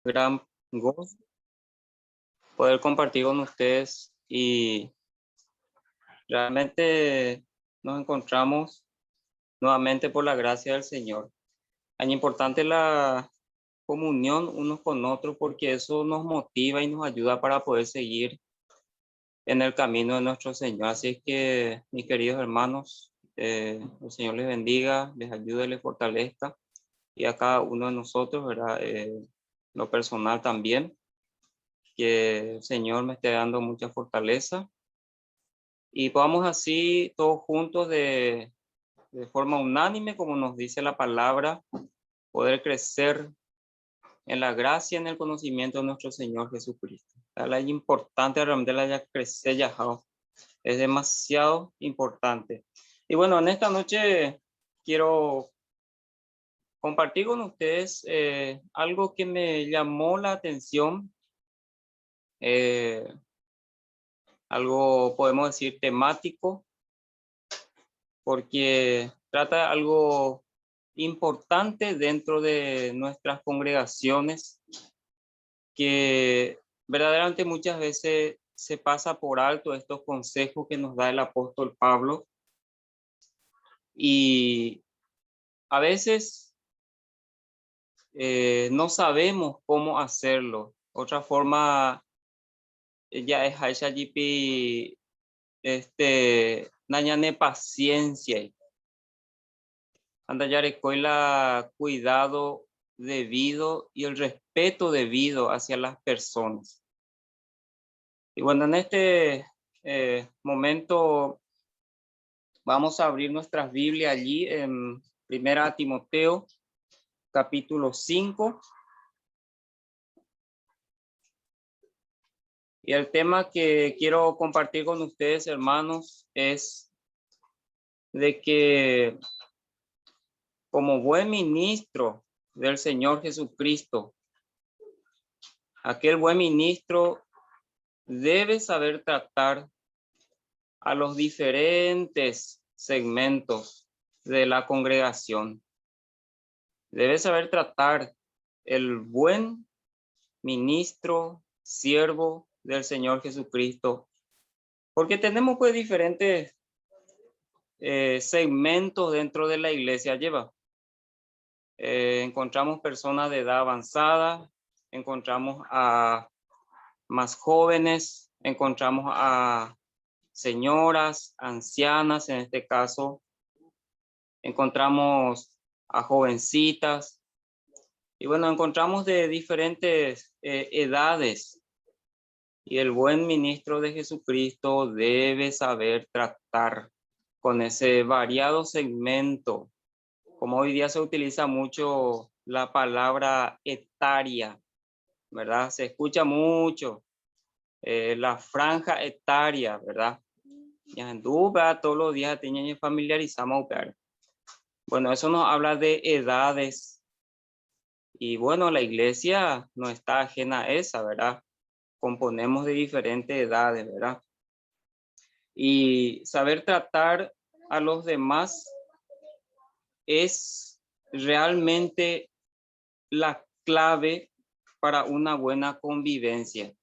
Gran gozo poder compartir con ustedes y realmente nos encontramos nuevamente por la gracia del Señor. Es importante la comunión unos con otros porque eso nos motiva y nos ayuda para poder seguir en el camino de nuestro Señor. Así que, mis queridos hermanos, el Señor les bendiga, les ayude, les fortalezca y a cada uno de nosotros, ¿verdad? Lo personal también, que el Señor me esté dando mucha fortaleza y podamos así todos juntos de forma unánime, como nos dice la palabra, poder crecer en la gracia y en el conocimiento de nuestro Señor Jesucristo. Es importante realmente la crecer ya, es demasiado importante. Y bueno, en esta noche quiero compartir con ustedes algo que me llamó la atención, algo podemos decir temático, porque trata de algo importante dentro de nuestras congregaciones que verdaderamente muchas veces se pasa por alto estos consejos que nos da el apóstol Pablo y a veces no sabemos cómo hacerlo. Otra forma ya es Aisha GP, nañane paciencia. Anda ya la cuidado debido y el respeto debido hacia las personas. Y bueno, en este momento vamos a abrir nuestras Biblias allí en 1 Timoteo, capítulo 5. Y el tema que quiero compartir con ustedes, hermanos, es de que como buen ministro del Señor Jesucristo, aquel buen ministro debe saber tratar a los diferentes segmentos de la congregación. Debe saber tratar el buen ministro, siervo del Señor Jesucristo, porque tenemos pues diferentes segmentos dentro de la iglesia. Encontramos personas de edad avanzada, encontramos a más jóvenes, encontramos a señoras, ancianas, en este caso, encontramos a jovencitas, y bueno, encontramos de diferentes edades, y el buen ministro de Jesucristo debe saber tratar con ese variado segmento. Como hoy día se utiliza mucho la palabra etaria, ¿verdad? Se escucha mucho la franja etaria, ¿verdad? Ya en duda todos los días tienen familiarizamos. Bueno, eso nos habla de edades. Y bueno, la iglesia no está ajena a esa, ¿verdad? Componemos de diferentes edades, ¿verdad? Y saber tratar a los demás es realmente la clave para una buena convivencia.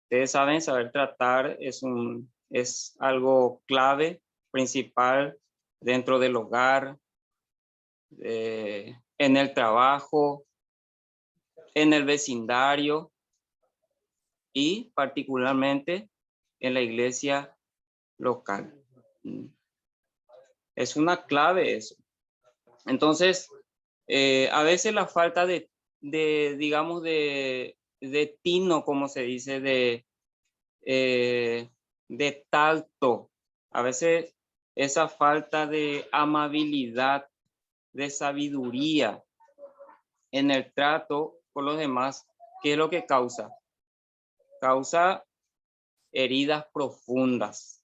Ustedes saben, saber tratar es algo clave, principal dentro del hogar, en el trabajo, en el vecindario y particularmente en la iglesia local. Es una clave eso. Entonces, a veces la falta digamos, de tino, como se dice, de tacto, a veces esa falta de amabilidad, de sabiduría en el trato con los demás, ¿qué es lo que causa? Causa heridas profundas.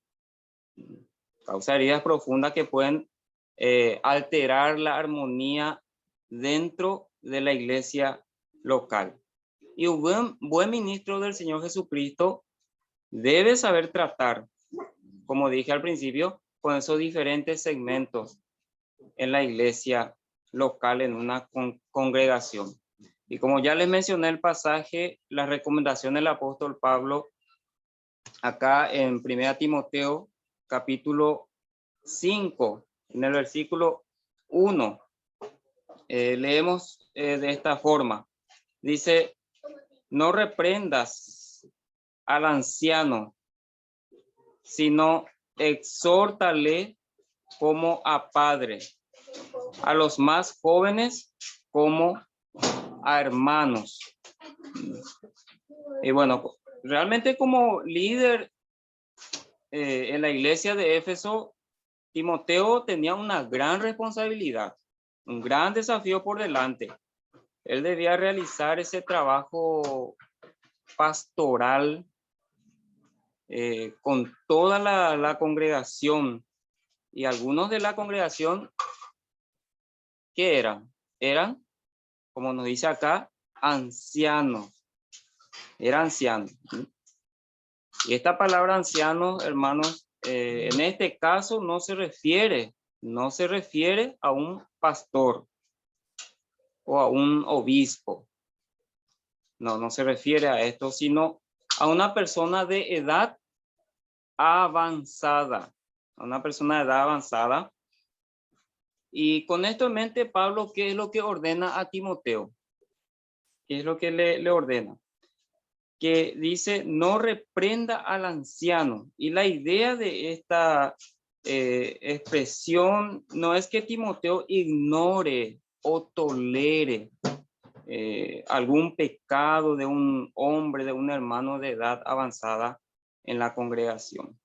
Causa heridas profundas que pueden alterar la armonía dentro de la iglesia local. Y un buen ministro del Señor Jesucristo debe saber tratar, como dije al principio, con esos diferentes segmentos en la iglesia local, en una congregación. Y como ya les mencioné el pasaje, la recomendación del apóstol Pablo, acá en 1 Timoteo, capítulo 5, en el versículo 1, leemos de esta forma. Dice, no reprendas al anciano, sino exhórtale como a padre, a los más jóvenes como a hermanos. Y bueno, realmente como líder en la iglesia de Éfeso, Timoteo tenía una gran responsabilidad, un gran desafío por delante. Él debía realizar ese trabajo pastoral con toda la congregación. Y algunos de la congregación, ¿qué eran? Eran, como nos dice acá, ancianos. Era anciano. Y esta palabra anciano, hermanos, en este caso no se refiere a un pastor o a un obispo. No se refiere a esto, sino a una persona de edad avanzada. A una persona de edad avanzada. Y con esto en mente, Pablo, ¿qué es lo que ordena a Timoteo? ¿Qué es lo que le ordena? Que dice, no reprenda al anciano. Y la idea de esta expresión no es que Timoteo ignore o tolere algún pecado de un hombre, de un hermano de edad avanzada en la congregación.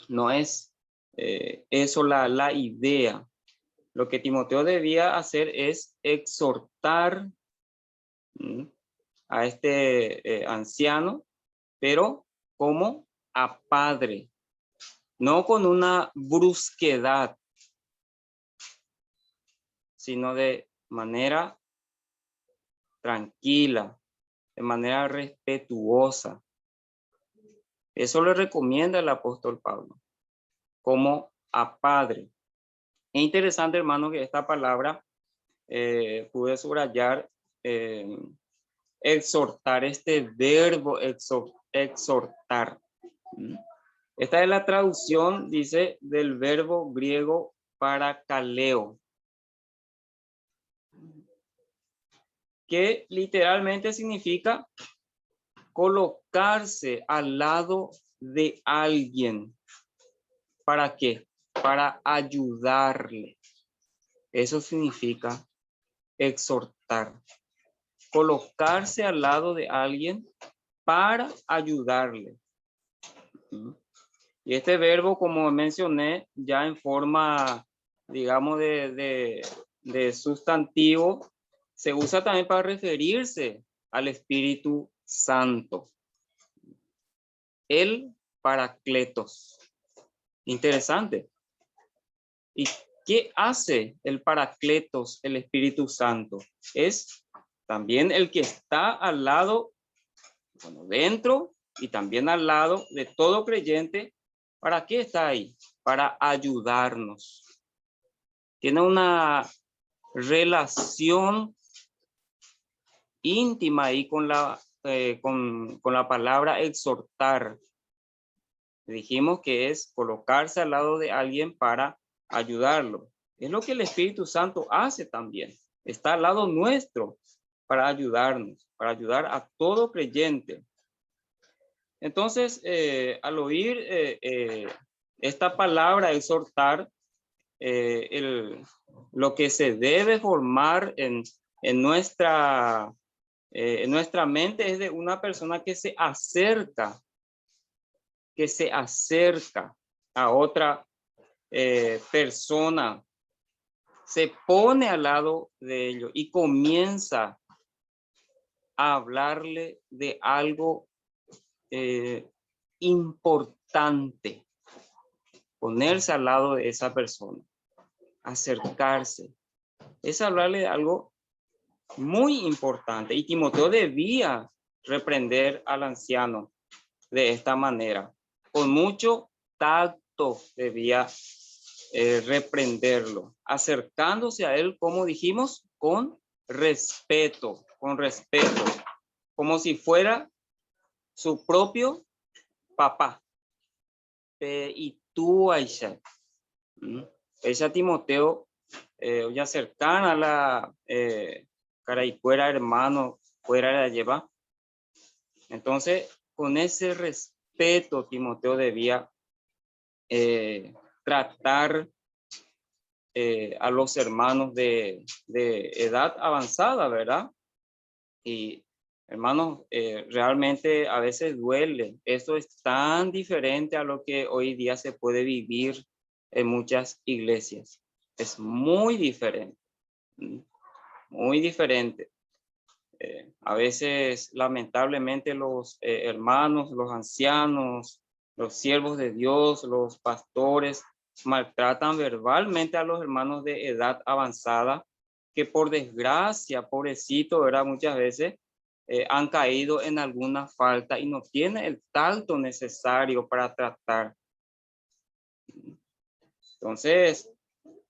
No es eso la idea. Lo que Timoteo debía hacer es exhortar a este anciano, pero como a padre, no con una brusquedad, sino de manera tranquila, de manera respetuosa. Eso le recomienda el apóstol Pablo, como a padre. Es interesante, hermano, que esta palabra pude subrayar, exhortar, este verbo exhortar. Esta es la traducción, dice, del verbo griego parakaleo, que literalmente significa colocarse al lado de alguien. ¿Para qué? Para ayudarle. Eso significa exhortar. Colocarse al lado de alguien para ayudarle. Y este verbo, como mencioné, ya en forma, digamos, de sustantivo, se usa también para referirse al Espíritu Santo. El Paracletos. Interesante. ¿Y qué hace el Paracletos, el Espíritu Santo? Es también el que está al lado, bueno, dentro y también al lado de todo creyente. ¿Para qué está ahí? Para ayudarnos. Tiene una relación íntima ahí con la palabra exhortar. Dijimos que es colocarse al lado de alguien para ayudarlo. Es lo que el Espíritu Santo hace también. Está al lado nuestro para ayudarnos, para ayudar a todo creyente. Entonces, al oír esta palabra exhortar, lo que se debe formar en nuestra mente es de una persona que se acerca a otra persona, se pone al lado de ellos y comienza a hablarle de algo importante. Ponerse al lado de esa persona, acercarse, es hablarle de algo muy importante. Y Timoteo debía reprender al anciano de esta manera. Con mucho tacto debía reprenderlo, acercándose a él, como dijimos, con respeto. con respeto, como si fuera su propio papá. Y tú, Aisha, ella Timoteo, ya cercana a la cara y fuera hermano, fuera la lleva. Entonces, con ese respeto, Timoteo debía tratar a los hermanos de edad avanzada, ¿verdad? Y hermanos, realmente a veces duele. Esto es tan diferente a lo que hoy día se puede vivir en muchas iglesias. Es muy diferente, muy diferente. A veces, lamentablemente, los hermanos, los ancianos, los siervos de Dios, los pastores, maltratan verbalmente a los hermanos de edad avanzada, que por desgracia, pobrecito, ¿verdad? Muchas veces han caído en alguna falta y no tienen el tacto necesario para tratar. Entonces,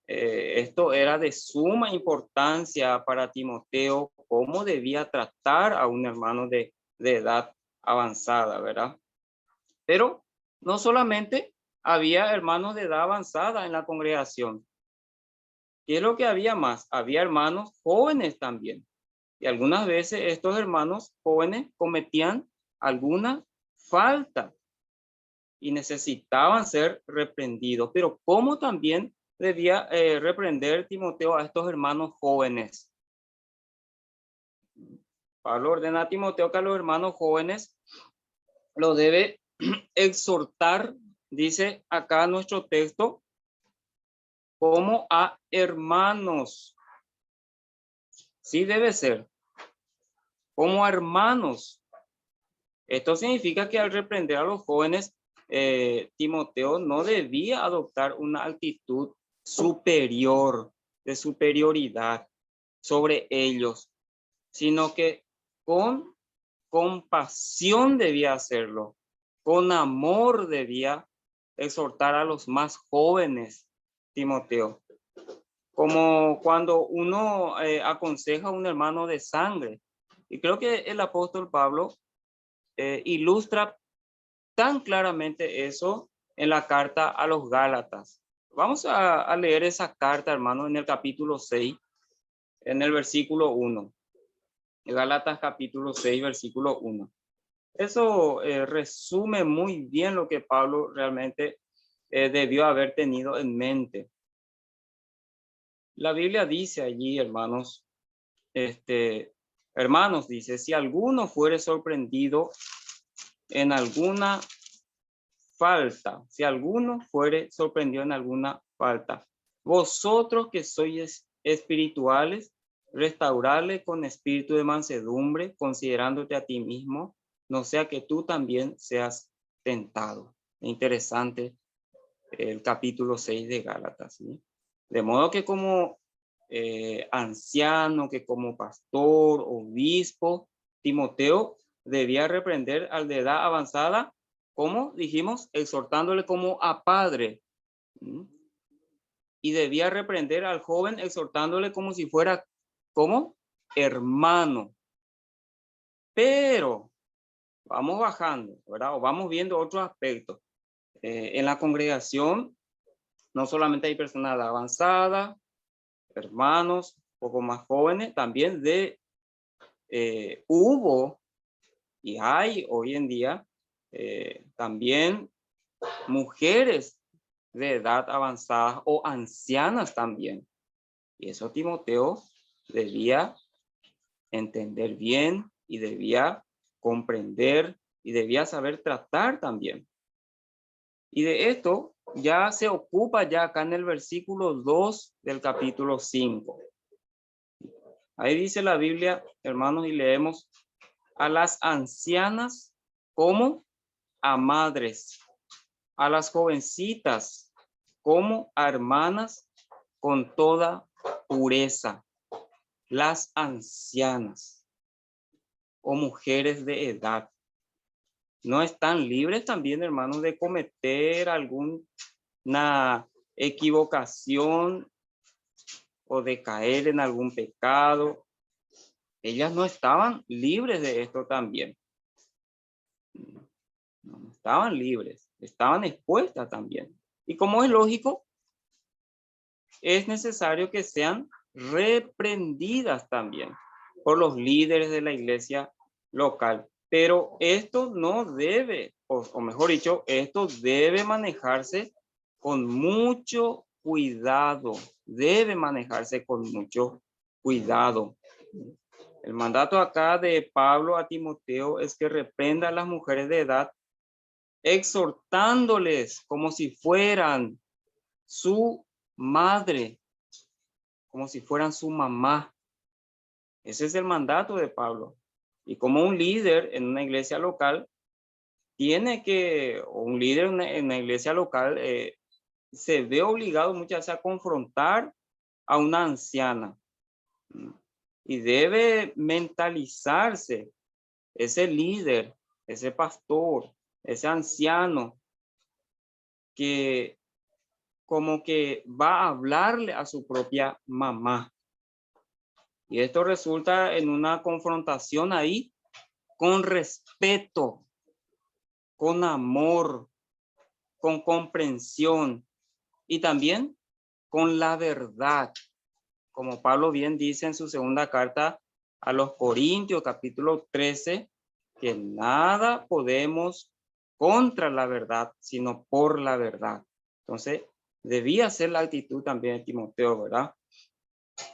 esto era de suma importancia para Timoteo, cómo debía tratar a un hermano de edad avanzada, ¿verdad? Pero no solamente había hermanos de edad avanzada en la congregación. ¿Qué es lo que había más? Había hermanos jóvenes también. Y algunas veces estos hermanos jóvenes cometían alguna falta y necesitaban ser reprendidos. Pero ¿cómo también debía reprender Timoteo a estos hermanos jóvenes? Pablo ordena a Timoteo que a los hermanos jóvenes lo debe exhortar, dice acá nuestro texto, como a hermanos. Sí debe ser, como a hermanos. Esto significa que al reprender a los jóvenes, Timoteo no debía adoptar una actitud superior, de superioridad sobre ellos, sino que con compasión debía hacerlo, con amor debía exhortar a los más jóvenes, Timoteo. Como cuando uno aconseja a un hermano de sangre. Y creo que el apóstol Pablo ilustra tan claramente eso en la carta a los Gálatas. Vamos a leer esa carta, hermano, en el capítulo 6, en el versículo 1. Gálatas capítulo 6, versículo 1. Eso resume muy bien lo que Pablo realmente debió haber tenido en mente. La Biblia dice allí, hermanos, hermanos, dice, si alguno fuere sorprendido en alguna falta, si alguno fuere sorprendido en alguna falta, vosotros que sois espirituales, restaurarle con espíritu de mansedumbre, considerándote a ti mismo, no sea que tú también seas tentado. Interesante el capítulo 6 de Gálatas, ¿sí? De modo que como anciano, que como pastor, obispo, Timoteo debía reprender al de edad avanzada, como dijimos, exhortándole como a padre. Y debía reprender al joven exhortándole como si fuera como hermano. Pero vamos bajando, ¿verdad? O vamos viendo otros aspectos. En la congregación no solamente hay personas avanzadas, hermanos, poco más jóvenes, también hubo y hay hoy en día también mujeres de edad avanzada o ancianas también. Y eso Timoteo debía entender bien y debía comprender y debía saber tratar también. Y de esto ya se ocupa ya acá en el versículo 2 del capítulo 5. Ahí dice la Biblia, hermanos, y leemos a las ancianas como a madres, a las jovencitas como a hermanas con toda pureza. Las ancianas o mujeres de edad no están libres también, hermanos, de cometer alguna equivocación o de caer en algún pecado. ellas no estaban libres de esto también. No estaban libres, estaban expuestas también. Y como es lógico, es necesario que sean reprendidas también por los líderes de la iglesia local. Pero esto no debe, o mejor dicho, esto debe manejarse con mucho cuidado. Debe manejarse con mucho cuidado. El mandato acá de Pablo a Timoteo es que reprenda a las mujeres de edad, exhortándoles como si fueran su madre, como si fueran su mamá. Ese es el mandato de Pablo. Y como un líder en una iglesia local, o un líder en una iglesia local, se ve obligado muchas veces a confrontar a una anciana. Y debe mentalizarse ese líder, ese pastor, ese anciano, que como que va a hablarle a su propia mamá. Y esto resulta en una confrontación ahí con respeto, con amor, con comprensión y también con la verdad. Como Pablo bien dice en su segunda carta a los Corintios, capítulo 13, que nada podemos contra la verdad, sino por la verdad. Entonces, debía ser la actitud también de Timoteo, ¿verdad?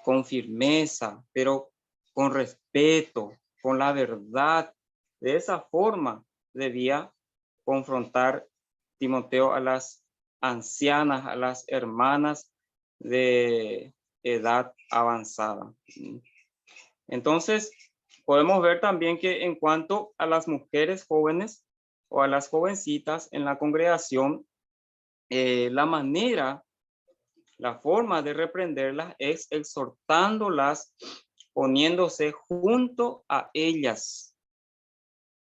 Con firmeza, pero con respeto, con la verdad. De esa forma debía confrontar Timoteo a las ancianas, a las hermanas de edad avanzada. Entonces, podemos ver también que en cuanto a las mujeres jóvenes o a las jovencitas en la congregación, la forma de reprenderlas es exhortándolas, poniéndose junto a ellas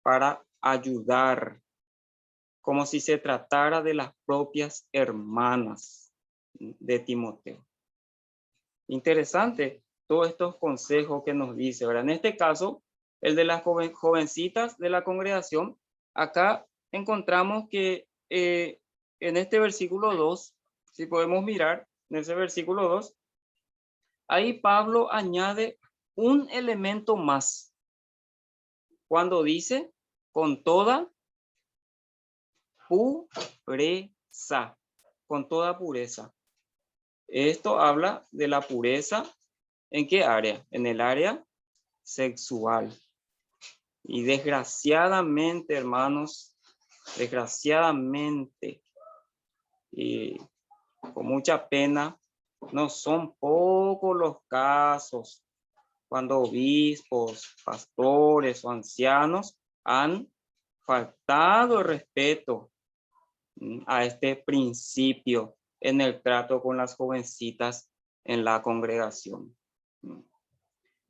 para ayudar, como si se tratara de las propias hermanas de Timoteo. Interesante todos estos consejos que nos dice, ¿verdad? En este caso, el de las jovencitas de la congregación, acá encontramos que en este versículo 2, si podemos mirar, en ese versículo 2, ahí Pablo añade un elemento más. Cuando dice, con toda pureza, con toda pureza. Esto habla de la pureza, ¿en qué área? En el área sexual. Y desgraciadamente, hermanos, desgraciadamente, y con mucha pena, no son pocos los casos cuando obispos, pastores o ancianos han faltado el respeto a este principio en el trato con las jovencitas en la congregación.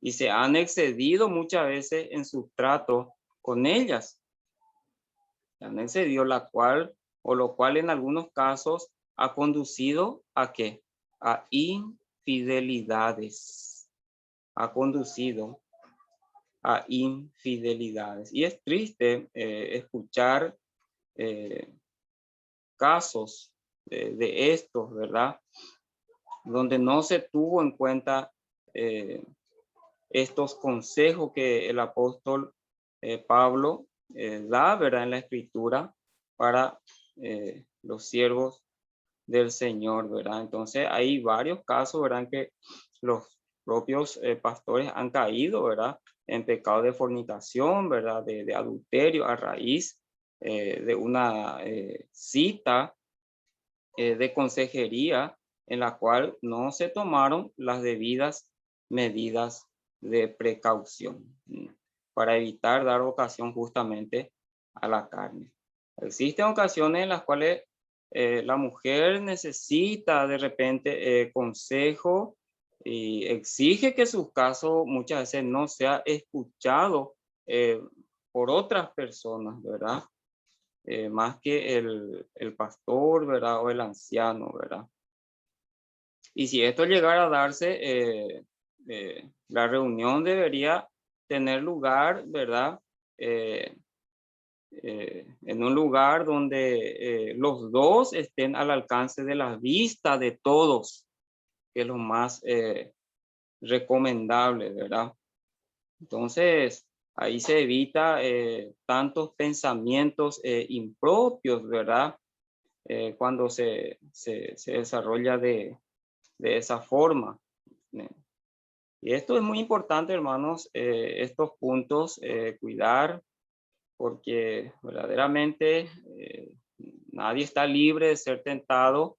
Y se han excedido muchas veces en su trato con ellas. Se han excedido lo cual en algunos casos ha conducido a ¿qué? A infidelidades. Ha conducido a infidelidades. Y es triste escuchar casos de estos, ¿verdad? Donde no se tuvo en cuenta estos consejos que el apóstol Pablo da, ¿verdad? En la escritura para los siervos del Señor, ¿verdad? Entonces hay varios casos, ¿verdad? Que los propios pastores han caído, ¿verdad? En pecado de fornicación, ¿verdad? De adulterio a raíz de una cita de consejería en la cual no se tomaron las debidas medidas de precaución para evitar dar ocasión justamente a la carne. Existen ocasiones en las cuales la mujer necesita de repente consejo y exige que su caso muchas veces no sea escuchado por otras personas, ¿verdad? Más que el pastor, ¿verdad? O el anciano, ¿verdad? Y si esto llegara a darse, la reunión debería tener lugar, ¿verdad? En un lugar donde los dos estén al alcance de la vista de todos, que es lo más recomendable, ¿verdad? Entonces, ahí se evita tantos pensamientos impropios, ¿verdad? Cuando se desarrolla de esa forma. Y esto es muy importante, hermanos, estos puntos, cuidar, porque verdaderamente nadie está libre de ser tentado,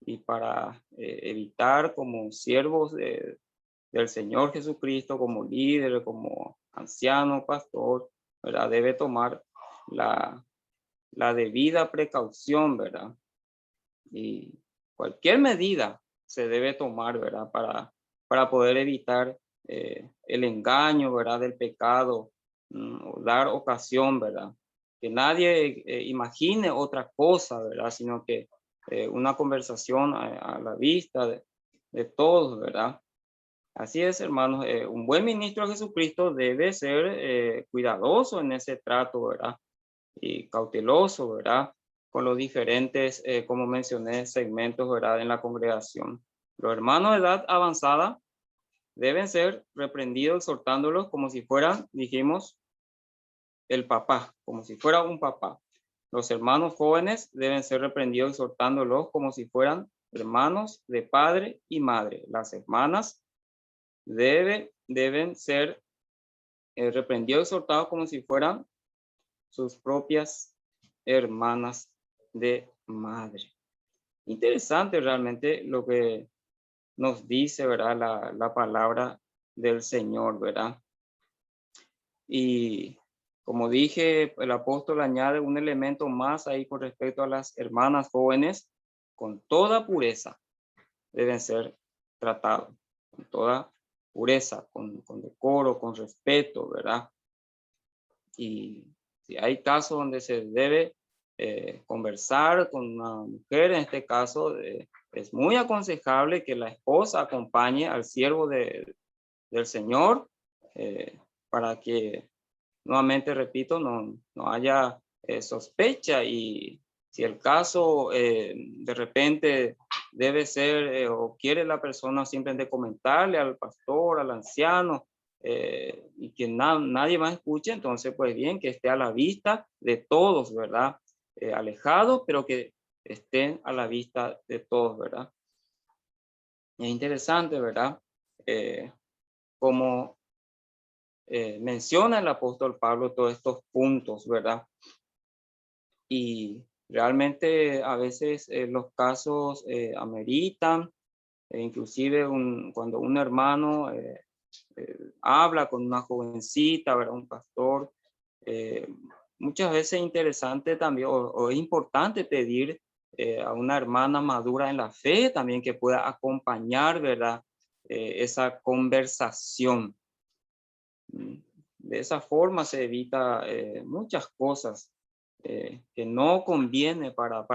y para evitar como siervos del Señor Jesucristo, como líder, como anciano, pastor, ¿verdad? Debe tomar la debida precaución, ¿verdad? Y cualquier medida se debe tomar, ¿verdad? Para poder evitar el engaño, ¿verdad? Del pecado, o dar ocasión, ¿verdad? Que nadie imagine otra cosa, ¿verdad? Sino que una conversación a la vista de todos, ¿verdad? Así es, hermanos. Un buen ministro de Jesucristo debe ser cuidadoso en ese trato, ¿verdad? Y cauteloso, ¿verdad? Con los diferentes, como mencioné, segmentos, ¿verdad? En la congregación. Los hermanos de edad avanzada deben ser reprendidos, exhortándolos como si fueran, dijimos, el papá, como si fuera un papá. Los hermanos jóvenes deben ser reprendidos, exhortándolos como si fueran hermanos de padre y madre. Las hermanas deben ser reprendidos, exhortados como si fueran sus propias hermanas de madre. Interesante realmente lo que nos dice, ¿verdad? La palabra del Señor, ¿verdad? Y como dije, el apóstol añade un elemento más ahí con respecto a las hermanas jóvenes. Con toda pureza deben ser tratados, con toda pureza, con decoro, con respeto, ¿verdad? Y si hay casos donde se debe conversar con una mujer, en este caso, es muy aconsejable que la esposa acompañe al siervo del Señor, para que, nuevamente repito, no haya sospecha, y si el caso de repente debe ser o quiere la persona simplemente comentarle al pastor, al anciano, y que nadie más escuche, entonces pues bien, que esté a la vista de todos, ¿verdad? Alejado, pero que estén a la vista de todos, ¿verdad? Es interesante, ¿verdad? Como menciona el apóstol Pablo todos estos puntos, ¿verdad? Y realmente a veces los casos ameritan, inclusive cuando un hermano habla con una jovencita, ¿verdad? Un pastor, eh, muchas veces es interesante también, o es importante pedir a una hermana madura en la fe también que pueda acompañar, ¿verdad? Esa conversación. De esa forma se evita muchas cosas que no conviene para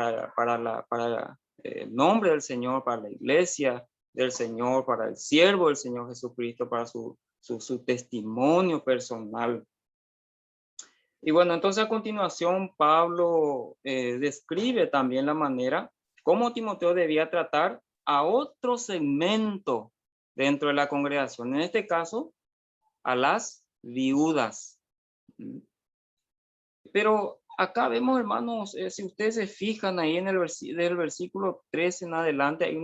el nombre del Señor, para la iglesia del Señor, para el siervo del Señor Jesucristo, para su testimonio personal. Y bueno, entonces a continuación Pablo describe también la manera cómo Timoteo debía tratar a otro segmento dentro de la congregación. En este caso, a las viudas. Pero acá vemos, hermanos, si ustedes se fijan ahí en del versículo 13 en adelante, hay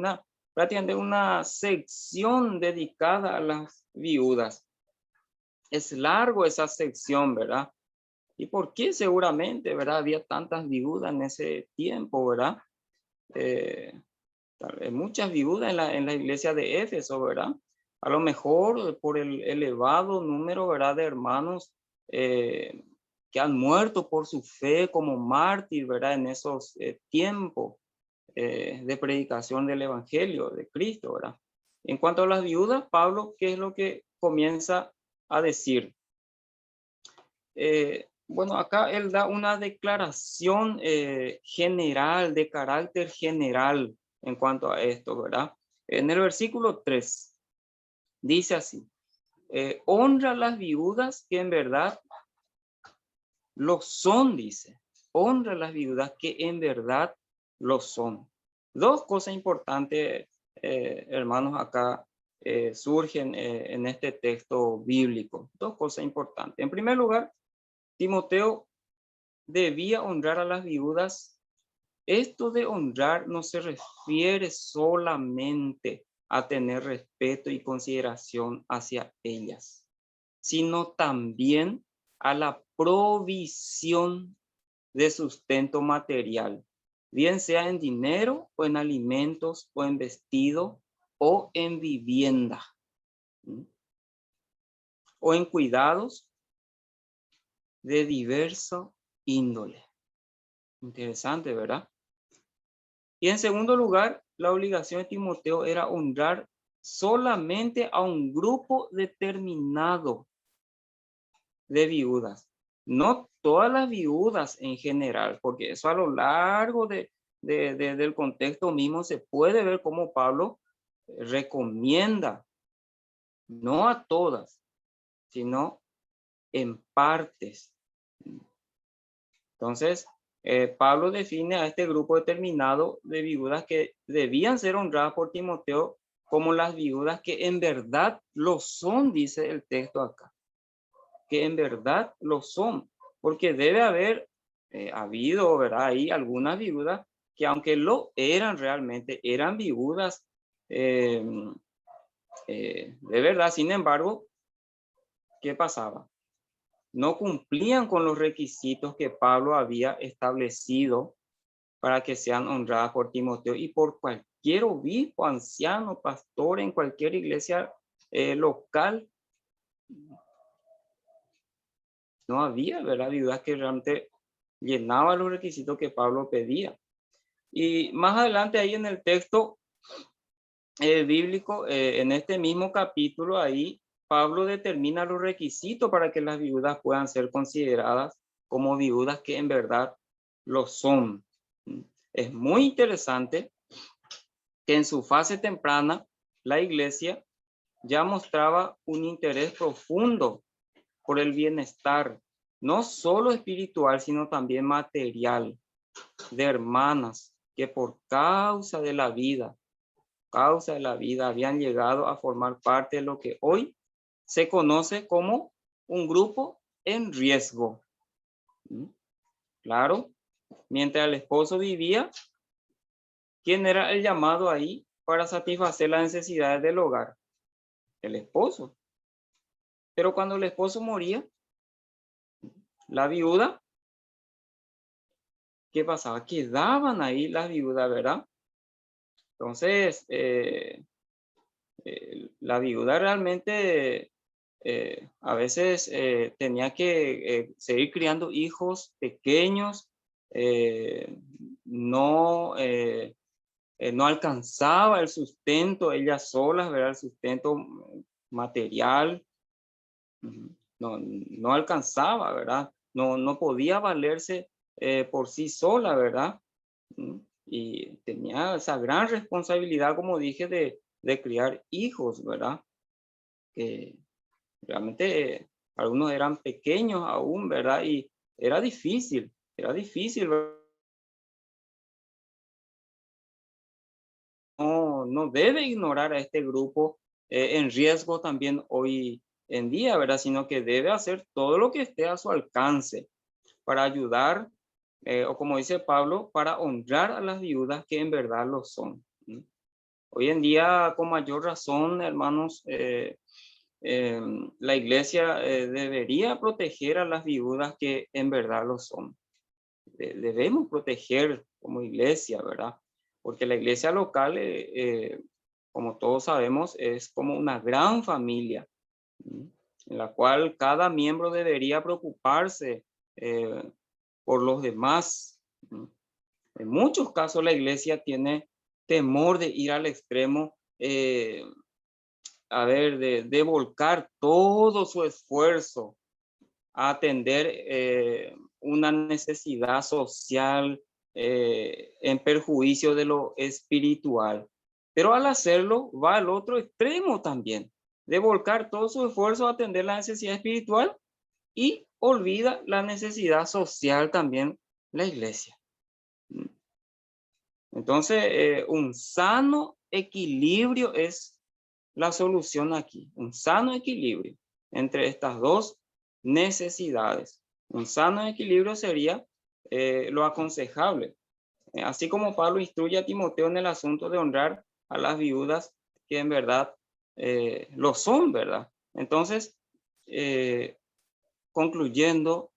prácticamente una sección dedicada a las viudas. Es largo esa sección, ¿verdad? ¿Y por qué seguramente, verdad? Había tantas viudas en ese tiempo, ¿verdad? Muchas viudas en la iglesia de Éfeso, ¿verdad? A lo mejor por el elevado número, ¿verdad? De hermanos que han muerto por su fe como mártir, ¿verdad? En esos tiempos de predicación del Evangelio de Cristo, ¿verdad? En cuanto a las viudas, Pablo, ¿qué es lo que comienza a decir? Bueno, acá él da una declaración general, de carácter general en cuanto a esto, ¿verdad? En el versículo 3 dice así: honra a las viudas que en verdad lo son, dice. Honra a las viudas que en verdad lo son. Dos cosas importantes, hermanos, acá surgen en este texto bíblico. Dos cosas importantes. En primer lugar, Timoteo debía honrar a las viudas. Esto de honrar no se refiere solamente a tener respeto y consideración hacia ellas, sino también a la provisión de sustento material, bien sea en dinero o en alimentos o en vestido o en vivienda, ¿sí? O en cuidados de diverso índole. Interesante, ¿verdad? Y en segundo lugar, la obligación de Timoteo era honrar solamente a un grupo determinado de viudas, no todas las viudas en general, porque eso a lo largo del contexto mismo se puede ver cómo Pablo recomienda, no a todas, sino en partes. Entonces, Pablo define a este grupo determinado de viudas que debían ser honradas por Timoteo como las viudas que en verdad lo son, dice el texto acá, que en verdad lo son, porque debe haber habido, ¿verdad? Ahí algunas viudas que aunque lo eran realmente, eran viudas de verdad, sin embargo, ¿qué pasaba? No cumplían con los requisitos que Pablo había establecido para que sean honradas por Timoteo y por cualquier obispo, anciano, pastor en cualquier iglesia local. No había, ¿verdad? Viudas que realmente llenaban los requisitos que Pablo pedía. Y más adelante ahí en el texto bíblico, en este mismo capítulo, ahí Pablo determina los requisitos para que las viudas puedan ser consideradas como viudas que en verdad lo son. Es muy interesante que en su fase temprana la iglesia ya mostraba un interés profundo por el bienestar, no solo espiritual, sino también material, de hermanas que por causa de la vida, habían llegado a formar parte de lo que hoy se conoce como un grupo en riesgo. Claro, mientras el esposo vivía, ¿quién era el llamado ahí para satisfacer las necesidades del hogar? El esposo. Pero cuando el esposo moría, la viuda, ¿qué pasaba? Quedaban ahí las viudas, ¿verdad? Entonces, la viuda realmente a veces tenía que seguir criando hijos pequeños, no, no alcanzaba el sustento ella sola, ¿verdad? El sustento material, no alcanzaba, ¿verdad? No podía valerse por sí sola, ¿verdad? Y tenía esa gran responsabilidad, como dije, de criar hijos, ¿verdad? Que realmente algunos eran pequeños aún, ¿verdad? Y era difícil, ¿verdad? No debe ignorar a este grupo en riesgo también hoy en día, ¿verdad? Sino que debe hacer todo lo que esté a su alcance para ayudar, o como dice Pablo, para honrar a las viudas que en verdad lo son. Hoy en día, con mayor razón, hermanos, la iglesia debería proteger a las viudas que en verdad lo son. Debemos proteger como iglesia, ¿verdad? Porque la iglesia local, como todos sabemos, es como una gran familia, en la cual cada miembro debería preocuparse por los demás. En muchos casos la iglesia tiene temor de ir al extremo, de volcar todo su esfuerzo a atender una necesidad social en perjuicio de lo espiritual. Pero al hacerlo va al otro extremo también. de volcar todo su esfuerzo a atender la necesidad espiritual y olvida la necesidad social también la iglesia. Entonces, un sano equilibrio es la solución aquí, un sano equilibrio entre estas dos necesidades. Un sano equilibrio sería lo aconsejable. Así como Pablo instruye a Timoteo en el asunto de honrar a las viudas que en verdad lo son, ¿verdad? Entonces, concluyendo,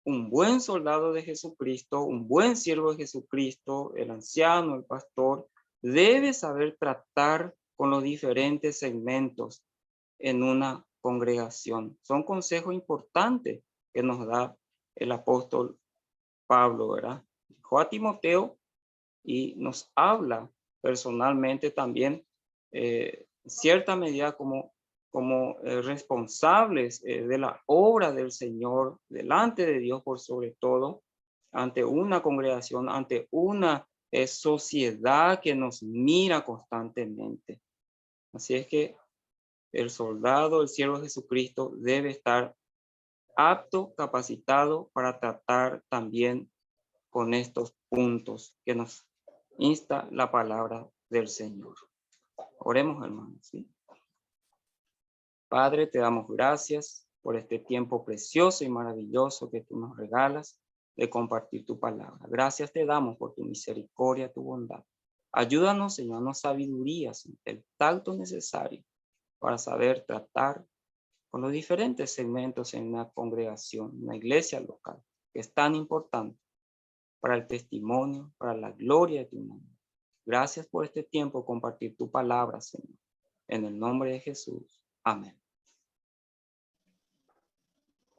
un buen soldado de Jesucristo, un buen siervo de Jesucristo, el anciano, el pastor, debe saber tratar con los diferentes segmentos en una congregación. Son consejos importantes que nos da el apóstol Pablo, ¿verdad? Dijo a Timoteo y nos habla personalmente también, en cierta medida como responsables de la obra del Señor delante de Dios por sobre todo, ante una congregación, ante una sociedad que nos mira constantemente. Así es que el soldado, el siervo de Jesucristo debe estar apto, capacitado para tratar también con estos puntos que nos insta la palabra del Señor. Oremos, hermanos, ¿sí? Padre, te damos gracias por este tiempo precioso y maravilloso que tú nos regalas de compartir tu palabra. Gracias te damos por tu misericordia, tu bondad. Ayúdanos, Señor, nos sabiduría, el tacto necesario para saber tratar con los diferentes segmentos en una congregación, una iglesia local, que es tan importante para el testimonio, para la gloria de tu nombre. Gracias por este tiempo, compartir tu palabra, Señor. En el nombre de Jesús. Amén.